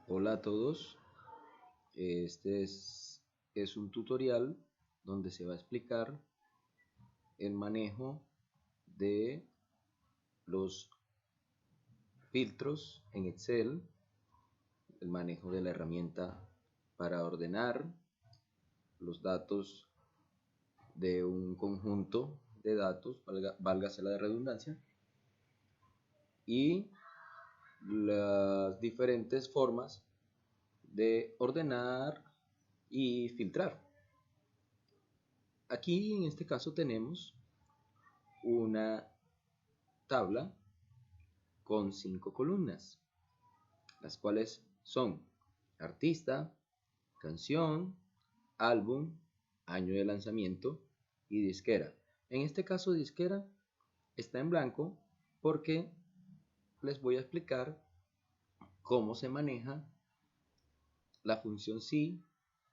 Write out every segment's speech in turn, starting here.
Hola a todos, este es un tutorial donde se va a explicar el manejo de los filtros en Excel, el manejo de la herramienta para ordenar los datos de un conjunto de datos, válgase la redundancia, y las diferentes formas de ordenar y filtrar. Aquí en este caso tenemos una tabla con 5 columnas, las cuales son artista, canción, álbum, año de lanzamiento y disquera. En este caso disquera está en blanco porque les voy a explicar cómo se maneja la función si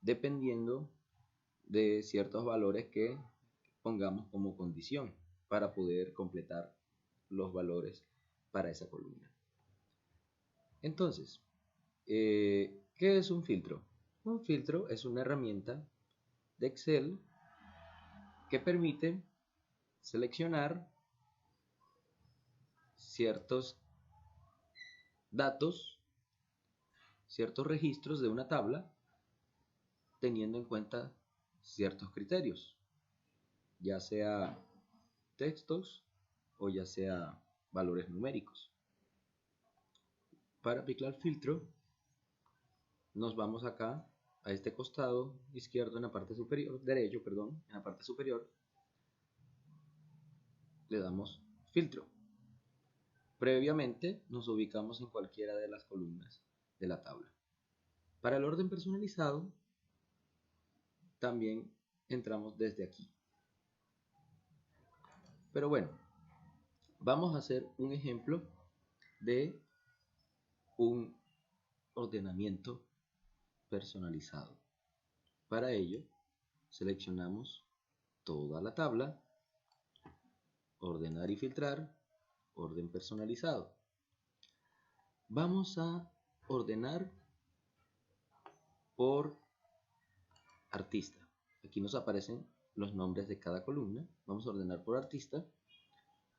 dependiendo de ciertos valores que pongamos como condición para poder completar los valores para esa columna. Entonces, ¿qué es un filtro? Un filtro es una herramienta de Excel que permite seleccionar ciertos datos, ciertos registros de una tabla, teniendo en cuenta ciertos criterios, ya sea textos o ya sea valores numéricos. Para aplicar filtro, nos vamos acá a este costado izquierdo en la parte superior, derecho, perdón, en la parte superior, le damos filtro. Previamente nos ubicamos en cualquiera de las columnas de la tabla. Para el orden personalizado, también entramos desde aquí. Pero bueno, vamos a hacer un ejemplo de un ordenamiento personalizado. Para ello, seleccionamos toda la tabla, ordenar y filtrar, orden personalizado. Vamos a ordenar por artista. Aquí nos aparecen los nombres de cada columna. Vamos a ordenar por artista,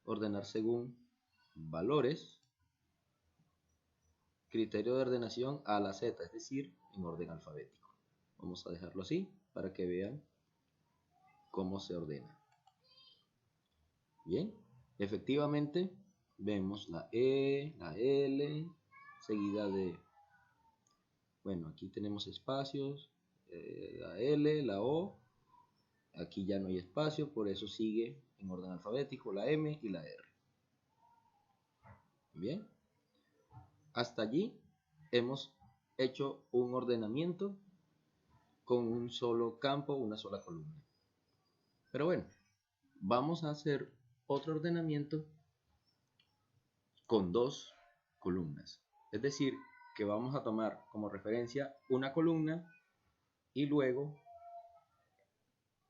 ordenar según valores, criterio de ordenación A a la Z, es decir, en orden alfabético. Vamos a dejarlo así para que vean cómo se ordena. Bien, efectivamente vemos la E, la L, seguida de, bueno, aquí tenemos espacios, la L, la O, aquí ya no hay espacio, por eso sigue en orden alfabético la M y la R. Bien, hasta allí hemos hecho un ordenamiento con un solo campo, una sola columna. Pero bueno, vamos a hacer otro ordenamiento con dos columnas. Es decir, que vamos a tomar como referencia una columna y luego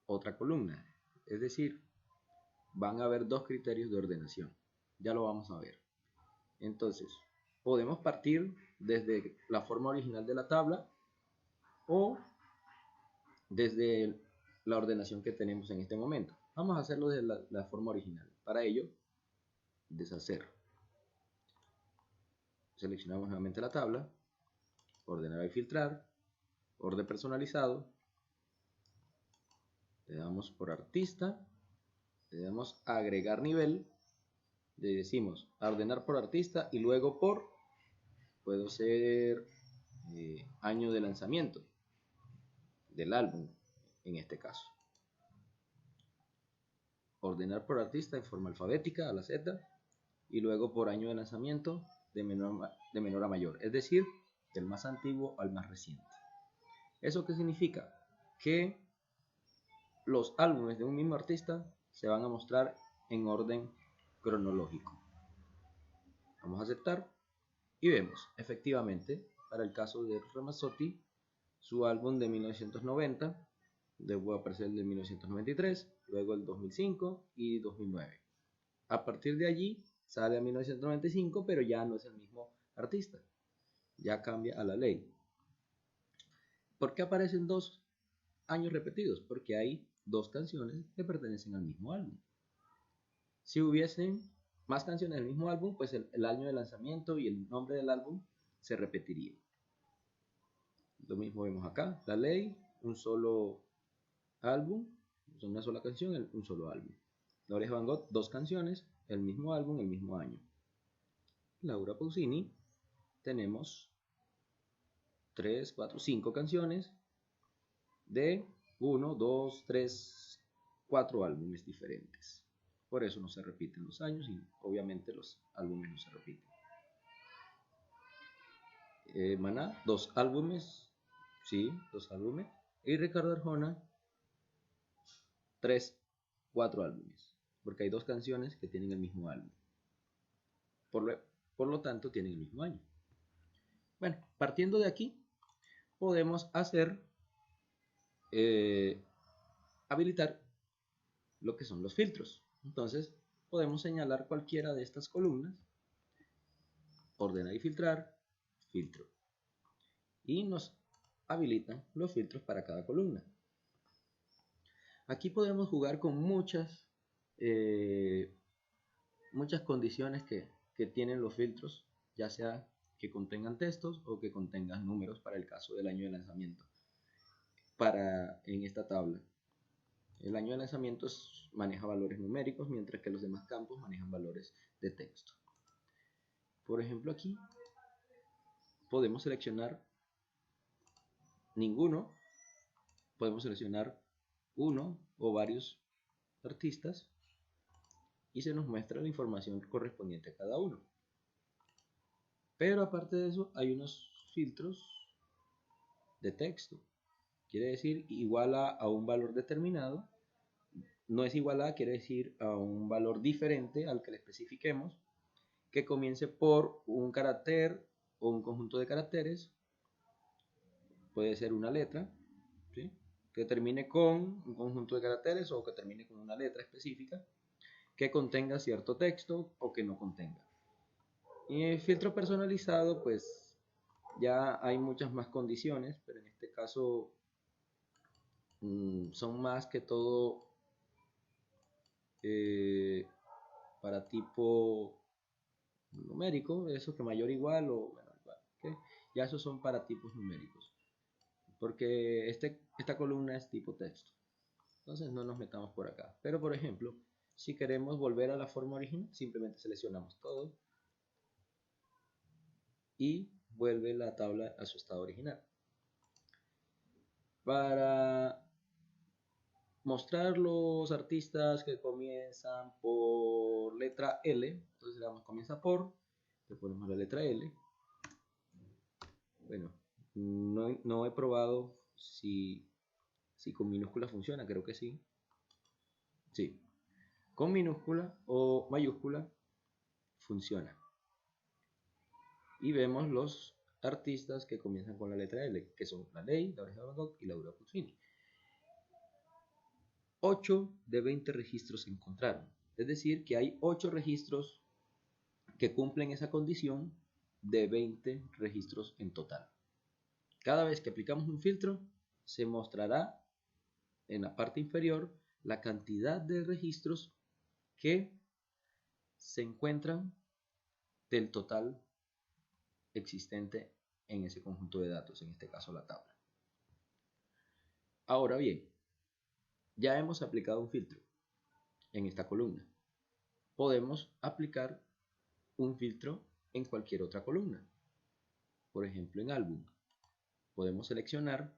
otra columna. Es decir, van a haber dos criterios de ordenación. Ya lo vamos a ver. Entonces, podemos partir desde la forma original de la tabla o desde la ordenación que tenemos en este momento. Vamos a hacerlo desde la forma original. Para ello, deshacer. Seleccionamos nuevamente la tabla, ordenar y filtrar, orden personalizado, le damos por artista, le damos agregar nivel, le decimos ordenar por artista y luego por, puede ser año de lanzamiento del álbum en este caso. Ordenar por artista en forma alfabética a la Z y luego por año de lanzamiento de menor a mayor, es decir, del más antiguo al más reciente. ¿Eso qué significa? Que los álbumes de un mismo artista se van a mostrar en orden cronológico. Vamos a aceptar y vemos, efectivamente, para el caso de Ramazzotti, su álbum de 1990, luego aparece el de 1993, luego el 2005 y 2009. A partir de allí sale a 1995, pero ya no es el mismo artista. ya cambia a la ley. ¿Por qué aparecen dos años repetidos? Porque hay dos canciones que pertenecen al mismo álbum. Si hubiesen más canciones del mismo álbum, pues el año de lanzamiento y el nombre del álbum se repetiría. Lo mismo vemos acá, La Ley, un solo álbum, una sola canción, un solo álbum. La Oreja Van Gogh, dos canciones, el mismo álbum, el mismo año. Laura Pausini, tenemos 3, 4, 5 canciones de 1, 2, 3, 4 álbumes diferentes. Por eso no se repiten los años y obviamente los álbumes no se repiten. Maná, 2 álbumes, sí, 2 álbumes. Y Ricardo Arjona, 3, 4 álbumes. Porque hay 2 canciones que tienen el mismo álbum. Por lo tanto, tienen el mismo año. Bueno, partiendo de aquí, podemos habilitar lo que son los filtros. Entonces, podemos señalar cualquiera de estas columnas, ordenar y filtrar, filtro. Y nos habilitan los filtros para cada columna. Aquí podemos jugar con muchas condiciones que tienen los filtros, ya sea que contengan textos o que contengan números para el caso del año de lanzamiento. En esta tabla, el año de lanzamiento maneja valores numéricos, mientras que los demás campos manejan valores de texto. Por ejemplo, aquí podemos seleccionar ninguno, podemos seleccionar uno o varios artistas y se nos muestra la información correspondiente a cada uno. Pero aparte de eso, hay unos filtros de texto. Quiere decir igual a un valor determinado. No es igual a, quiere decir a un valor diferente al que le especifiquemos, que comience por un carácter o un conjunto de caracteres. Puede ser una letra, ¿sí?, que termine con un conjunto de caracteres o que termine con una letra específica, que contenga cierto texto o que no contenga. Y el filtro personalizado, pues ya hay muchas más condiciones, pero en este caso son más que todo para tipo numérico, eso que mayor igual o bueno, igual, ¿okay? Ya esos son para tipos numéricos, porque esta columna es tipo texto, entonces no nos metamos por acá. Pero por ejemplo, si queremos volver a la forma original, simplemente seleccionamos todo y vuelve la tabla a su estado original. Para mostrar los artistas que comienzan por letra L, entonces le damos comienza por, le ponemos la letra L. Bueno, no he probado si con minúscula funciona, creo que sí. Sí, con minúscula o mayúscula funciona. Y vemos los artistas que comienzan con la letra L, que son La Ley, La Oreja Van Gogh y Laura Pausini. 8 de 20 registros se encontraron. Es decir, que hay 8 registros que cumplen esa condición de 20 registros en total. Cada vez que aplicamos un filtro, se mostrará en la parte inferior la cantidad de registros que se encuentran del total existente en ese conjunto de datos, en este caso la tabla. Ahora bien, ya hemos aplicado un filtro en esta columna. Podemos aplicar un filtro en cualquier otra columna. Por ejemplo, en álbum. Podemos seleccionar,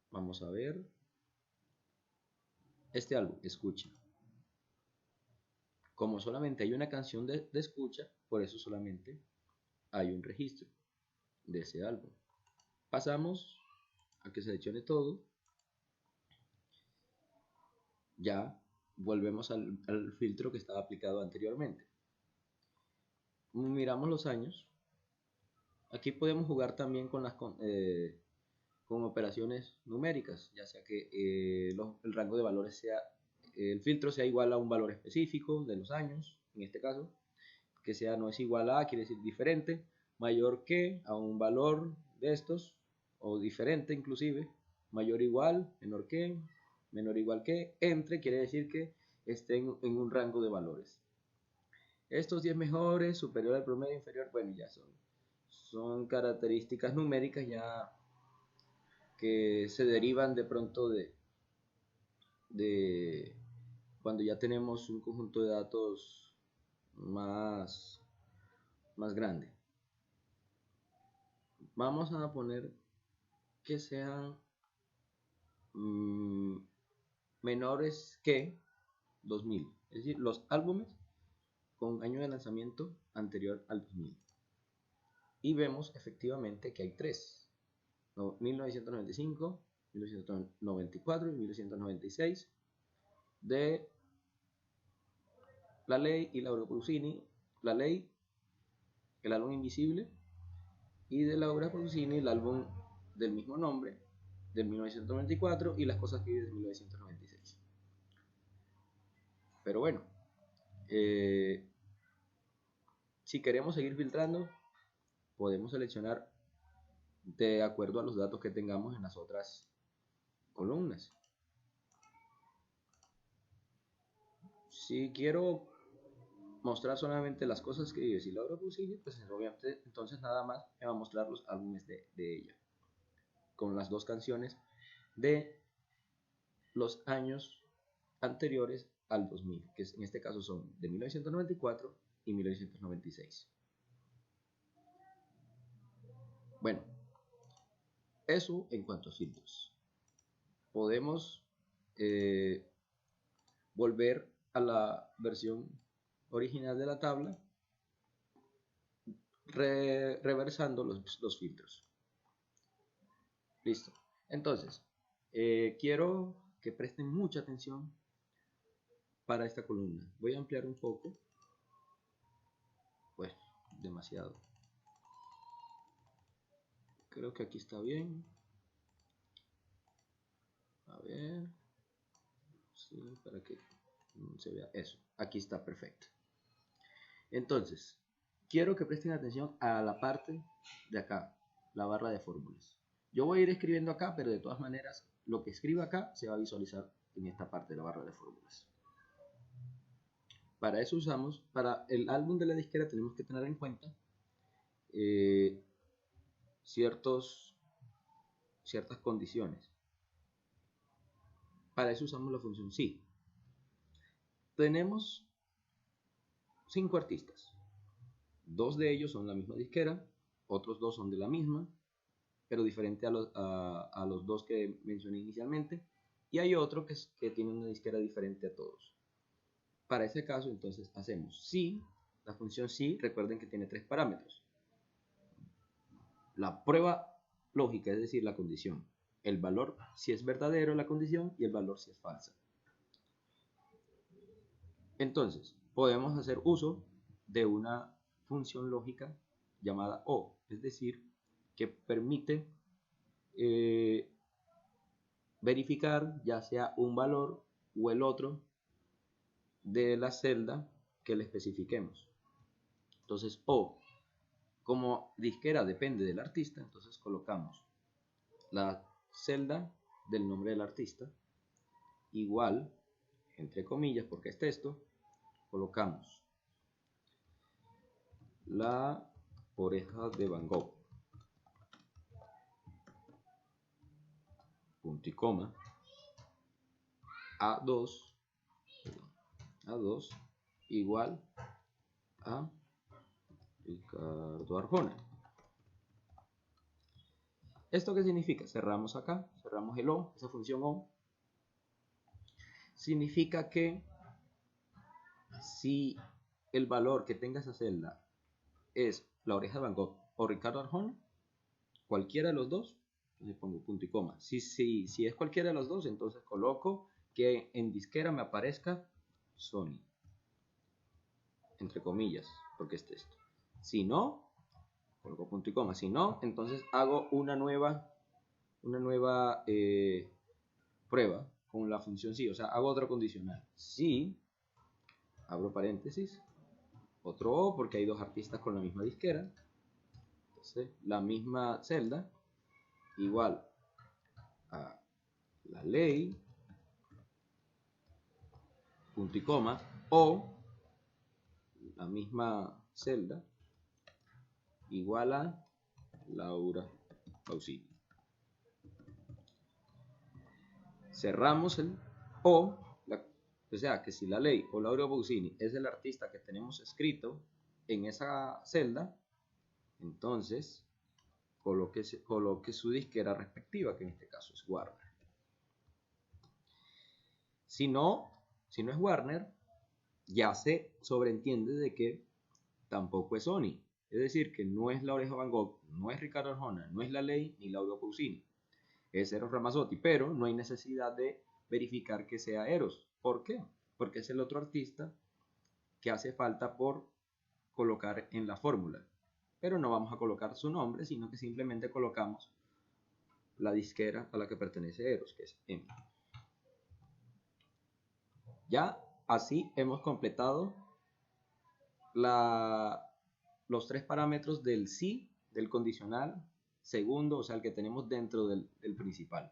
vamos a ver, este álbum, escucha. Como solamente hay una canción de escucha, por eso solamente hay un registro de ese álbum. Pasamos a que seleccione todo. Ya volvemos al filtro que estaba aplicado anteriormente. Miramos los años. Aquí podemos jugar también con operaciones numéricas, ya sea que el rango de valores el filtro sea igual a un valor específico de los años, en este caso, que sea no es igual a, quiere decir diferente, mayor que a un valor de estos, o diferente inclusive, mayor igual, menor que, menor igual que, entre quiere decir que estén en un rango de valores. Estos 10 mejores, superior al promedio, inferior, bueno, ya son características numéricas ya que se derivan de pronto de cuando ya tenemos un conjunto de datos más grande. Vamos a poner que sean menores que 2000, es decir, los álbumes con año de lanzamiento anterior al 2000. Y vemos efectivamente que hay tres: 1995, 1994 y 1996 de La Ley y Laura Pausini. La Ley, el álbum Invisible, y de Laura Pausini, el álbum del mismo nombre, del 1994, y Las Cosas que vi de 1996. Pero bueno, si queremos seguir filtrando, podemos seleccionar de acuerdo a los datos que tengamos en las otras columnas. Si quiero mostrar solamente las cosas que vive y Laura Pausini, pues obviamente entonces nada más me va a mostrar los álbumes de ella, con las dos canciones de los años anteriores al 2000, que en este caso son de 1994 y 1996. Bueno, eso en cuanto a filtros. Podemos volver a la versión original de la tabla, reversando los filtros. Listo. Entonces, quiero que presten mucha atención para esta columna. Voy a ampliar un poco. Pues, demasiado. Creo que aquí está bien. A ver. Sí, para que se vea eso. Aquí está perfecto. Entonces, quiero que presten atención a la parte de acá, la barra de fórmulas. Yo voy a ir escribiendo acá, pero de todas maneras, lo que escriba acá se va a visualizar en esta parte de la barra de fórmulas. Para eso usamos, para el álbum de la disquera tenemos que tener en cuenta ciertas condiciones. Para eso usamos la función si. Tenemos 5 artistas. 2 de ellos son la misma disquera, otros 2 son de la misma, pero diferente a los 2 que mencioné inicialmente, y hay otro que tiene una disquera diferente a todos. Para ese caso, entonces hacemos si, la función si, recuerden que tiene 3 parámetros. La prueba lógica, es decir, la condición, el valor si es verdadero la condición y el valor si es falsa. Entonces, podemos hacer uso de una función lógica llamada O, es decir, que permite verificar ya sea un valor o el otro de la celda que le especifiquemos. Entonces, O, como disquera depende del artista, entonces colocamos la celda del nombre del artista igual, entre comillas, porque es texto, colocamos la oreja de Van Gogh, punto y coma, A2 igual a Ricardo Arjona. ¿Esto qué significa? Cerramos acá, cerramos el O, esa función O. Significa que si el valor que tenga esa celda es la oreja de Van Gogh o Ricardo Arjona, cualquiera de los dos, le pongo punto y coma. Si es cualquiera de los dos, entonces coloco que en disquera me aparezca Sony, entre comillas, porque es texto. Si no, coloco punto y coma. Si no, entonces hago una nueva prueba con la función si, o sea, hago otra condicional. Si, abro paréntesis, otro O porque hay dos artistas con la misma disquera. Entonces, la misma celda igual a la ley, punto y coma, o la misma celda igual a Laura Pausini. Cerramos el o, o sea que si la ley o Laura Pausini es el artista que tenemos escrito en esa celda, entonces coloque su disquera respectiva, que en este caso es Warner. Si no es Warner, ya se sobreentiende de que tampoco es Sony. Es decir, que no es La Oreja Van Gogh, no es Ricardo Arjona, no es La Ley ni Laura Pausini. Es Eros Ramazzotti, pero no hay necesidad de verificar que sea Eros. ¿Por qué? Porque es el otro artista que hace falta por colocar en la fórmula. Pero no vamos a colocar su nombre, sino que simplemente colocamos la disquera a la que pertenece Eros, que es M. Ya así hemos completado los tres parámetros del sí, del condicional, segundo, o sea, el que tenemos dentro del principal.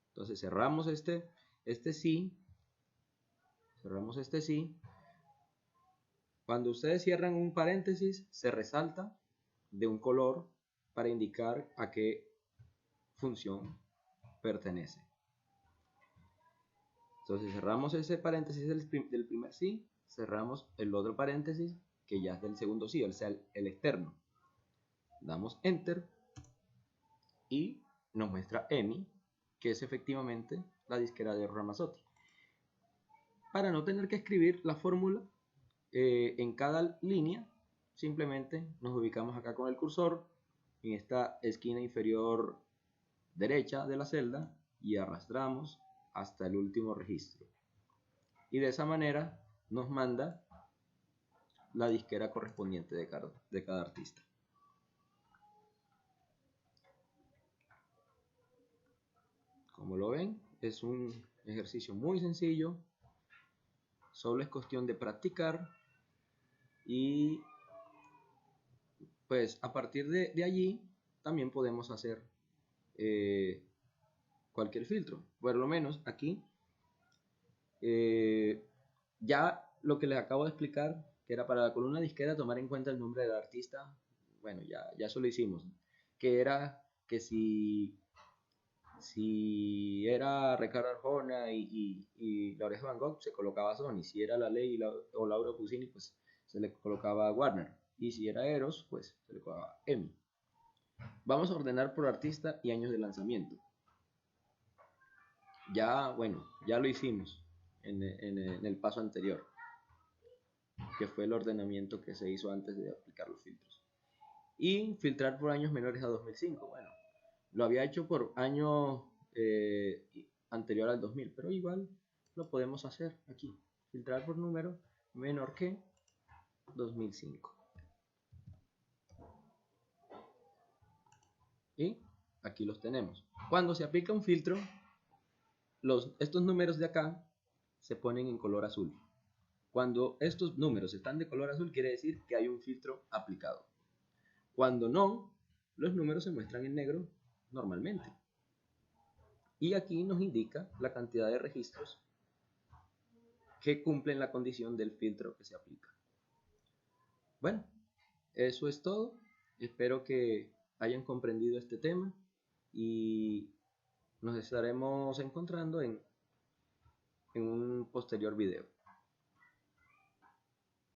Entonces cerramos este sí, cerramos este sí. Cuando ustedes cierran un paréntesis, se resalta de un color para indicar a qué función pertenece. Entonces cerramos ese paréntesis del primer sí, cerramos el otro paréntesis que ya es del segundo sí, o sea, el externo. Damos enter y nos muestra EMI, que es efectivamente la disquera de Ramazzotti. Para no tener que escribir la fórmula en cada línea, simplemente nos ubicamos acá con el cursor en esta esquina inferior derecha de la celda y arrastramos hasta el último registro. Y de esa manera nos manda la disquera correspondiente de cada artista. Como lo ven, es un ejercicio muy sencillo, solo es cuestión de practicar y pues a partir de allí también podemos hacer cualquier filtro. Por lo menos aquí ya lo que les acabo de explicar, que era para la columna disquera tomar en cuenta el nombre del artista, bueno, ya eso lo hicimos, que era que si era Ricardo Arjona y La Oreja Van Gogh, se colocaba Sony. Si era La Ley o Laura Pausini, pues se le colocaba Warner. Y si era Eros, pues se le colocaba EMI. Vamos a ordenar por artista y años de lanzamiento. Ya, bueno, ya lo hicimos en el paso anterior, que fue el ordenamiento que se hizo antes de aplicar los filtros. Y filtrar por años menores a 2005. Bueno, lo había hecho por año anterior al 2000, pero igual lo podemos hacer aquí. Filtrar por número menor que 2005. Y aquí los tenemos. Cuando se aplica un filtro, estos números de acá se ponen en color azul. Cuando estos números están de color azul, quiere decir que hay un filtro aplicado. Cuando no, los números se muestran en negro normalmente. Y aquí nos indica la cantidad de registros que cumplen la condición del filtro que se aplica. Bueno, eso es todo. Espero que hayan comprendido este tema y nos estaremos encontrando en un posterior video.